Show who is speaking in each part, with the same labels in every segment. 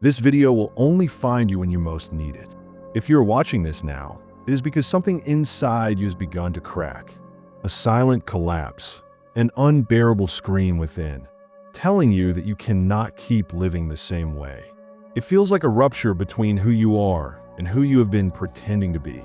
Speaker 1: This video will only find you when you most need it. If you're watching this now, it is because something inside you has begun to crack. A silent collapse, an unbearable scream within, telling you that you cannot keep living the same way. It feels like a rupture between who you are and who you have been pretending to be.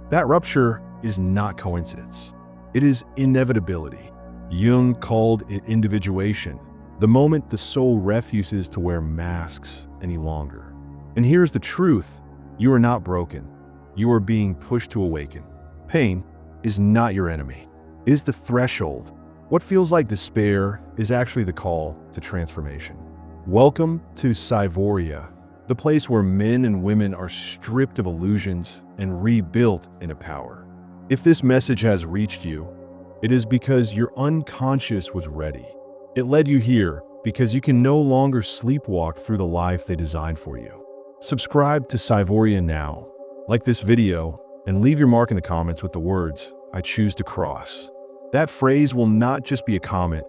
Speaker 1: That rupture is not coincidence. It is inevitability. Jung called it individuation, the moment the soul refuses to wear masks any longer. And here's the truth: you are not broken. You are being pushed to awaken. Pain is not your enemy. It is the threshold. What feels like despair is actually the call to transformation. Welcome to Psyvoria, the place where men and women are stripped of illusions and rebuilt into power. If this message has reached you, it is because your unconscious was ready. It led you here because you can no longer sleepwalk through the life they designed for you. Subscribe to Psyvoria now, like this video, and leave your mark in the comments with the words, "I choose to cross." That phrase will not just be a comment,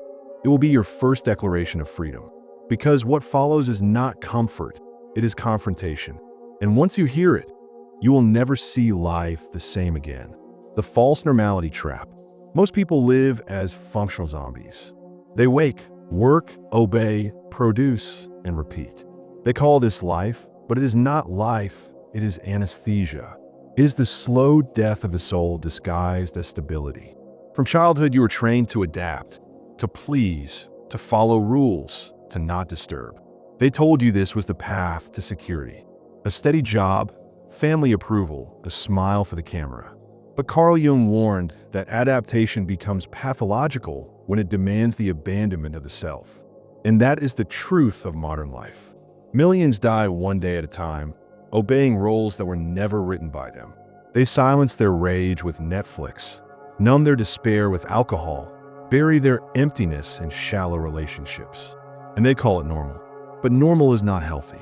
Speaker 1: it will be your first declaration of freedom. Because what follows is not comfort, it is confrontation. And once you hear it, you will never see life the same again. The false normality trap. Most people live as functional zombies. They wake, work, obey, produce, and repeat. They call this life, but it is not life, it is anesthesia. It is the slow death of the soul disguised as stability. From childhood, you were trained to adapt, to please, to follow rules, to not disturb. They told you this was the path to security. A steady job, family approval, a smile for the camera. But Carl Jung warned that adaptation becomes pathological when it demands the abandonment of the self. And that is the truth of modern life. Millions die one day at a time, obeying roles that were never written by them. They silence their rage with Netflix, numb their despair with alcohol, bury their emptiness in shallow relationships. And they call it normal. But normal is not healthy.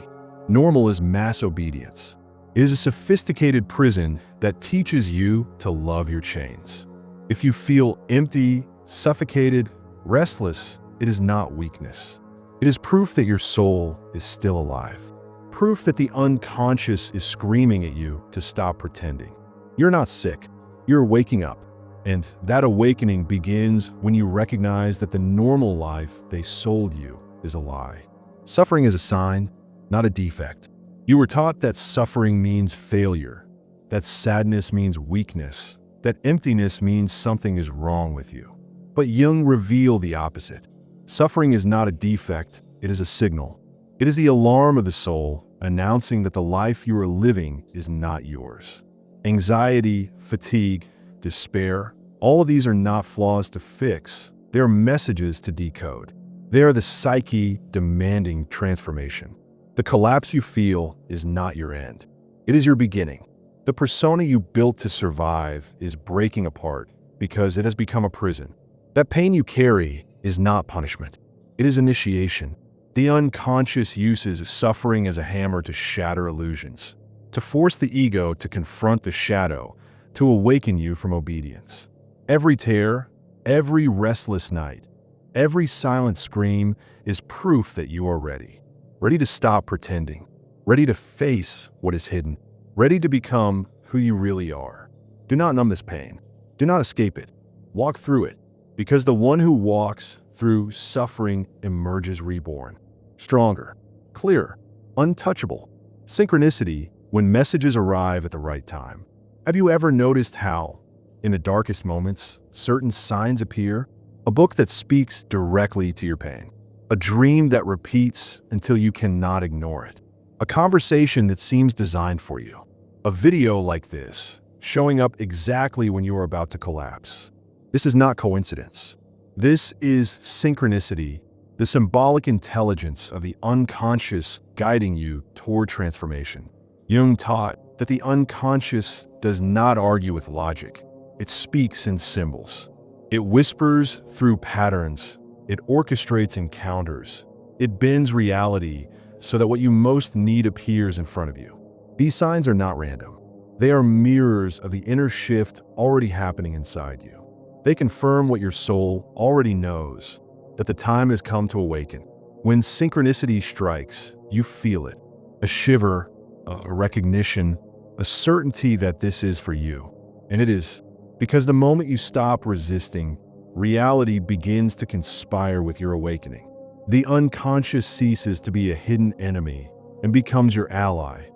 Speaker 1: Normal is mass obedience. It is a sophisticated prison that teaches you to love your chains. If you feel empty, suffocated, restless, it is not weakness. It is proof that your soul is still alive. Proof that the unconscious is screaming at you to stop pretending. You're not sick. You're waking up. And that awakening begins when you recognize that the normal life they sold you is a lie. Suffering is a sign, not a defect. You were taught that suffering means failure, that sadness means weakness, that emptiness means something is wrong with you. But Jung revealed the opposite. Suffering is not a defect, it is a signal. It is the alarm of the soul, announcing that the life you are living is not yours. Anxiety, fatigue, despair, all of these are not flaws to fix, they are messages to decode. They are the psyche demanding transformation. The collapse you feel is not your end. It is your beginning. The persona you built to survive is breaking apart because it has become a prison. That pain you carry is not punishment. It is initiation. The unconscious uses suffering as a hammer to shatter illusions, to force the ego to confront the shadow, to awaken you from obedience. Every tear, every restless night, every silent scream is proof that you are ready. Ready to stop pretending, ready to face what is hidden, ready to become who you really are. Do not numb this pain. Do not escape it. Walk through it, because the one who walks through suffering emerges reborn. Stronger, clearer, untouchable. Synchronicity when messages arrive at the right time. Have you ever noticed how, in the darkest moments, certain signs appear? A book that speaks directly to your pain. A dream that repeats until you cannot ignore it. A conversation that seems designed for you. A video like this, showing up exactly when you are about to collapse. This is not coincidence. This is synchronicity, the symbolic intelligence of the unconscious guiding you toward transformation. Jung taught that the unconscious does not argue with logic. It speaks in symbols. It whispers through patterns. It orchestrates encounters. It bends reality so that what you most need appears in front of you. These signs are not random. They are mirrors of the inner shift already happening inside you. They confirm what your soul already knows, that the time has come to awaken. When synchronicity strikes, you feel it. a shiver, a recognition, a certainty that this is for you. And it is, because the moment you stop resisting, reality begins to conspire with your awakening. The unconscious ceases to be a hidden enemy and becomes your ally,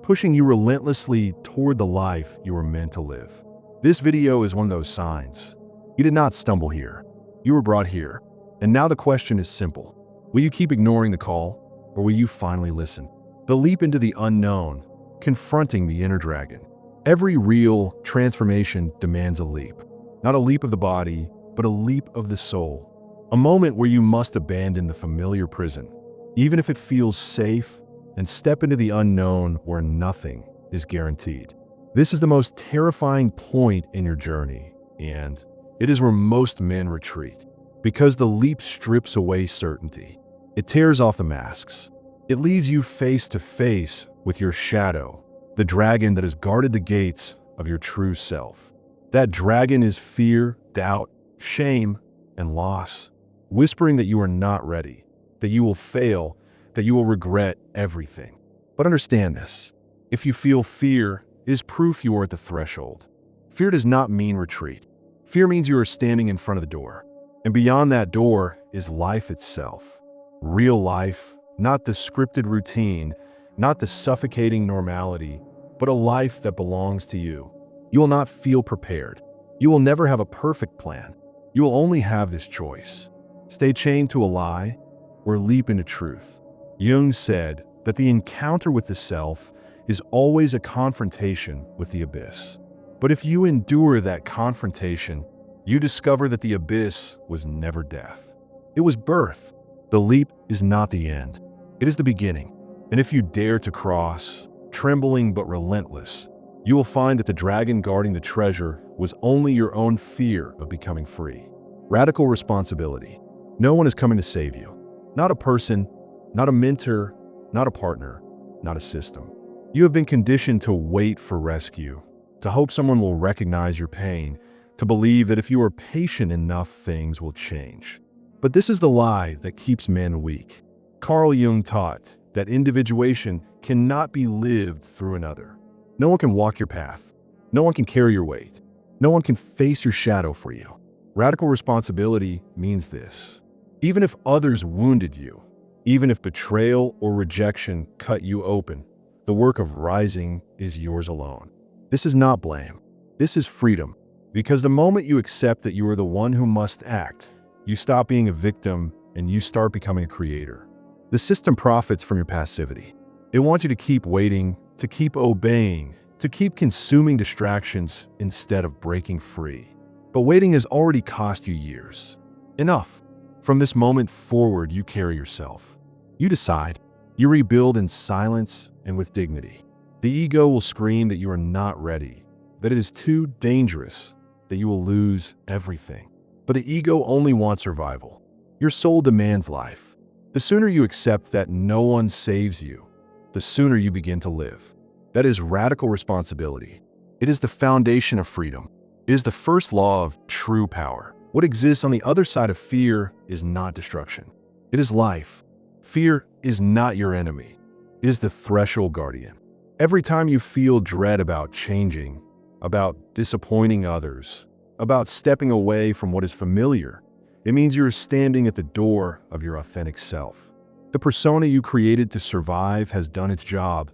Speaker 1: pushing you relentlessly toward the life you were meant to live. This video is one of those signs. You did not stumble here. You were brought here. And now the question is simple. Will you keep ignoring the call, or will you finally listen? The leap into the unknown, confronting the inner dragon. Every real transformation demands a leap. Not a leap of the body, but a leap of the soul. A moment where you must abandon the familiar prison, even if it feels safe, and step into the unknown where nothing is guaranteed. This is the most terrifying point in your journey, and it is where most men retreat. Because the leap strips away certainty. It tears off the masks. It leaves you face to face with your shadow, the dragon that has guarded the gates of your true self. That dragon is fear, doubt, shame, and loss, whispering that you are not ready, that you will fail, that you will regret everything. But understand this. If you feel fear, it is proof you are at the threshold. Fear does not mean retreat. Fear means you are standing in front of the door. And beyond that door is life itself. Real life, not the scripted routine, not the suffocating normality, but a life that belongs to you. You will not feel prepared. You will never have a perfect plan. You will only have this choice. Stay chained to a lie or leap into truth. Jung said that the encounter with the self is always a confrontation with the abyss. But if you endure that confrontation, you discover that the abyss was never death. It was birth. The leap is not the end. It is the beginning. And if you dare to cross, trembling but relentless, you will find that the dragon guarding the treasure was only your own fear of becoming free. Radical responsibility. No one is coming to save you. Not a person, not a mentor, not a partner, not a system. You have been conditioned to wait for rescue, to hope someone will recognize your pain, to believe that if you are patient enough, things will change. But this is the lie that keeps men weak. Carl Jung taught that individuation cannot be lived through another. No one can walk your path. No one can carry your weight. No one can face your shadow for you. Radical responsibility means this. Even if others wounded you, even if betrayal or rejection cut you open, the work of rising is yours alone. This is not blame. This is freedom. Because the moment you accept that you are the one who must act, you stop being a victim and you start becoming a creator. The system profits from your passivity. It wants you to keep waiting, to keep obeying, to keep consuming distractions instead of breaking free. But waiting has already cost you years. Enough. From this moment forward, you carry yourself. You decide. You rebuild in silence and with dignity. The ego will scream that you are not ready, that it is too dangerous, that you will lose everything. But the ego only wants survival. Your soul demands life. The sooner you accept that no one saves you, the sooner you begin to live. That is radical responsibility. It is the foundation of freedom. It is the first law of true power. What exists on the other side of fear is not destruction. It is life. Fear is not your enemy. It is the threshold guardian. Every time you feel dread about changing, about disappointing others, about stepping away from what is familiar, it means you're standing at the door of your authentic self. The persona you created to survive has done its job,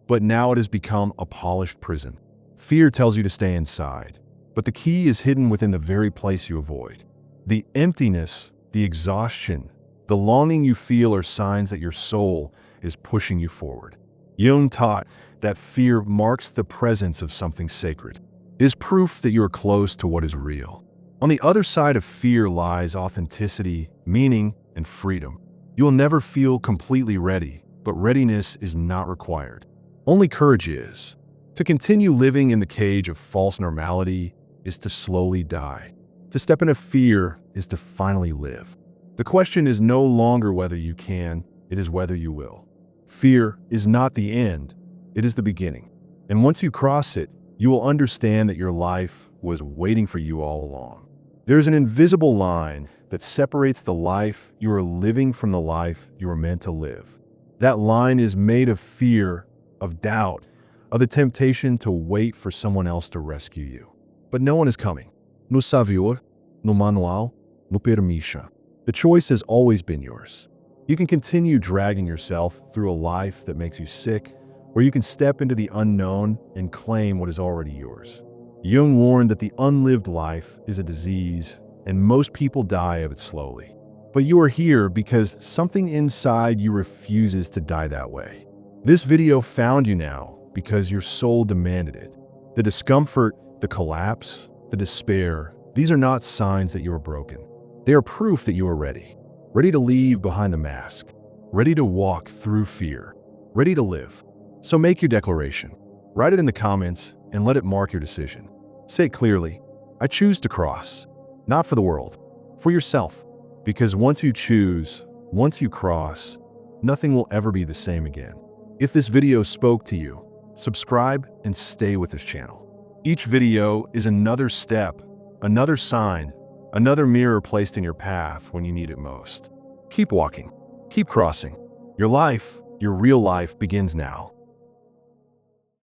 Speaker 1: but now it has become a polished prison. Fear tells you to stay inside, but the key is hidden within the very place you avoid. The emptiness, the exhaustion, the longing you feel are signs that your soul is pushing you forward. Jung taught that fear marks the presence of something sacred. It is proof that you are close to what is real. On the other side of fear lies authenticity, meaning, and freedom. You will never feel completely ready, but readiness is not required. Only courage is. To continue living in the cage of false normality is to slowly die. To step into fear is to finally live. The question is no longer whether you can, it is whether you will. Fear is not the end, it is the beginning. And once you cross it, you will understand that your life was waiting for you all along. There is an invisible line that separates the life you are living from the life you are meant to live. That line is made of fear, of doubt, of the temptation to wait for someone else to rescue you. But no one is coming. No savior, no manual, no permisha. The choice has always been yours. You can continue dragging yourself through a life that makes you sick, or you can step into the unknown and claim what is already yours. Jung warned that the unlived life is a disease, and most people die of it slowly. But you are here because something inside you refuses to die that way. This video found you now because your soul demanded it. The discomfort, the collapse, the despair, these are not signs that you are broken. They are proof that you are ready. Ready to leave behind the mask. Ready to walk through fear. Ready to live. So make your declaration. Write it in the comments and let it mark your decision. Say it clearly. I choose to cross. Not for the world. For yourself. Because once you choose, once you cross, nothing will ever be the same again. If this video spoke to you, subscribe and stay with this channel. Each video is another step, another sign, another mirror placed in your path when you need it most. Keep walking. Keep crossing. Your life, your real life begins now.